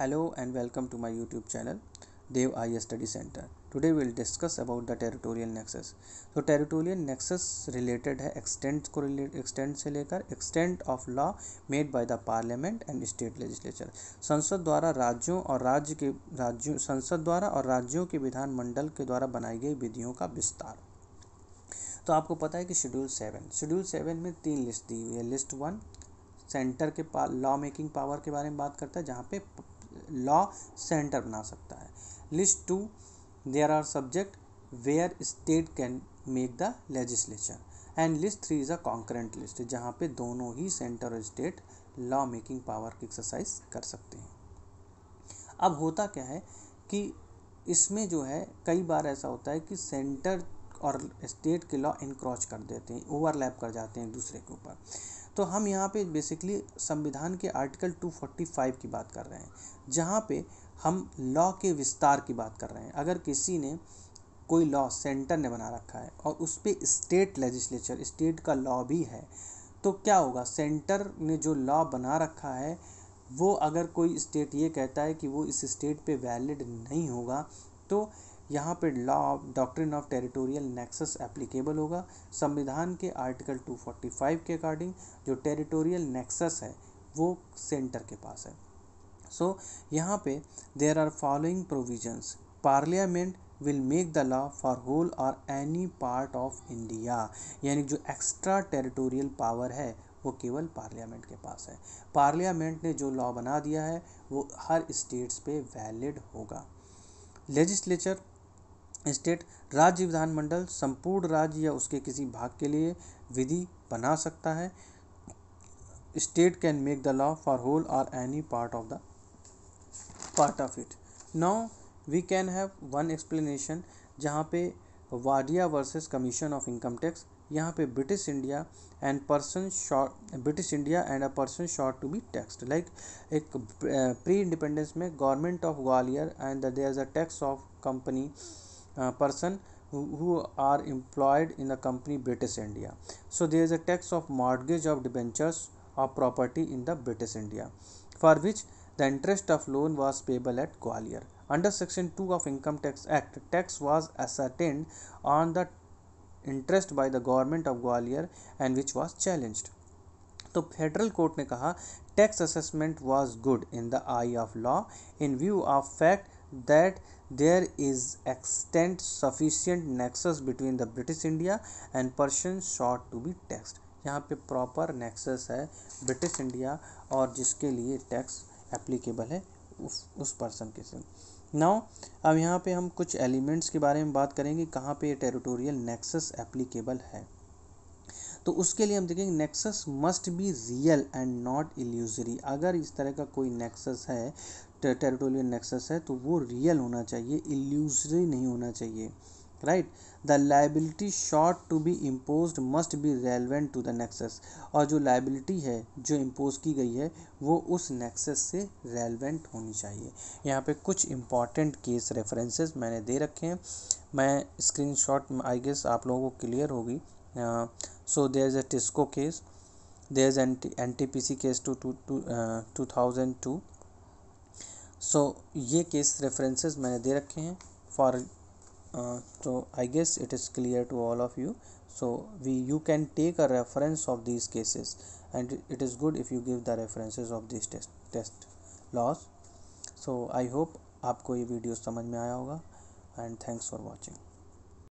Hello and welcome to my YouTube channel Dev IS Study Center. Today we will discuss about the territorial nexus. तो territorial nexus related है extent को extent से लेकर extent of law made by the parliament and state legislature. संसद द्वारा और राज्यों के विधानमंडल के द्वारा बनाई गई विधियों का विस्तार. तो आपको पता है कि शेड्यूल 7 में 3 लिस्ट दी हुई है. लिस्ट 1 सेंटर के लॉ मेकिंग पावर के बारे में बात करता है, जहाँ पे लॉ सेंटर बना सकता है. List 2 there are subject where state can make the legislature. And list 3 is a concurrent list, जहाँ पे दोनों ही सेंटर और स्टेट लॉ मेकिंग पावर की एक्सरसाइज कर सकते हैं. अब होता क्या है कि इसमें जो है कई बार ऐसा होता है कि सेंटर और स्टेट के लॉ इनक्रॉच कर देते हैं, ओवरलैप कर जाते हैं एक दूसरे के ऊपर. तो हम यहाँ पे बेसिकली संविधान के आर्टिकल 245 की बात कर रहे हैं, जहाँ पे हम लॉ के विस्तार की बात कर रहे हैं. अगर किसी ने कोई लॉ सेंटर ने बना रखा है और उस पर स्टेट लेजिस्लेचर, स्टेट का लॉ भी है, तो क्या होगा, सेंटर ने जो लॉ बना रखा है वो अगर कोई स्टेट ये कहता है कि वो इस स्टेट पे वैलिड नहीं होगा, तो यहाँ पे law doctrine of territorial nexus applicable होगा. संविधान के आर्टिकल 245 के अकॉर्डिंग जो टेरिटोरियल नेक्सस है वो सेंटर के पास है. सो यहाँ पे there are following provisions. Parliament will make the law for whole और एनी पार्ट ऑफ इंडिया. यानी जो एक्स्ट्रा टेरिटोरियल पावर है वो केवल पार्लियामेंट के पास है. पार्लियामेंट ने जो लॉ बना दिया है वो हर स्टेट्स पे वैलिड होगा. लेजिस्लेचर स्टेट राज्य विधानमंडल संपूर्ण राज्य या उसके किसी भाग के लिए विधि बना सकता है. State can make the law for whole और any part of it. Now we can have one explanation, जहाँ पे Wadia versus commission of income tax. यहाँ पे British India and a person sought to be taxed. Like एक pre independence में government of Gwalior and there is a tax of company person who are employed in the company British India. So there is a tax of mortgage of debentures of property in the British India, for which the interest of loan was payable at Gwalior. Under section 2 of Income Tax Act, tax was ascertained on the interest by the government of Gwalior and which was challenged. तो federal court ने कहा tax assessment was good in the I of law in view of fact that there is extent sufficient nexus between the British India and person sought to be taxed. यहाँ पे proper nexus है British India और जिसके लिए tax applicable है उस person के से. नाउ अब यहाँ पे हम कुछ एलिमेंट्स के बारे में बात करेंगे कहाँ पे टेरिटोरियल नेक्सस एप्लीकेबल है. तो उसके लिए हम देखेंगे nexus must be real and not illusory. अगर इस तरह का कोई नेक्सस है, टेरिटोरियल नेक्सस है, तो वो रियल होना चाहिए, इल्यूजरी नहीं होना चाहिए. Right. The liability sought to be imposed must be relevant to the nexus. और जो लाइबिलिटी है जो इम्पोज की गई है वो उस नेक्सस से रेलेवेंट होनी चाहिए. यहाँ पे कुछ इंपॉर्टेंट केस रेफरेंसेस मैंने दे रखे हैं, मैं स्क्रीनशॉट आई गेस आप लोगों को क्लियर होगी. So there is a Tisco case, there is NTPC case to 2002. So ये केस रेफरेंसेस मैंने दे रखे हैं फॉर तो I guess it is clear to all of you. So you can take a reference of these cases and it is good if you give the references of these test laws. So I hope आपको ये video समझ में आया होगा and thanks for watching.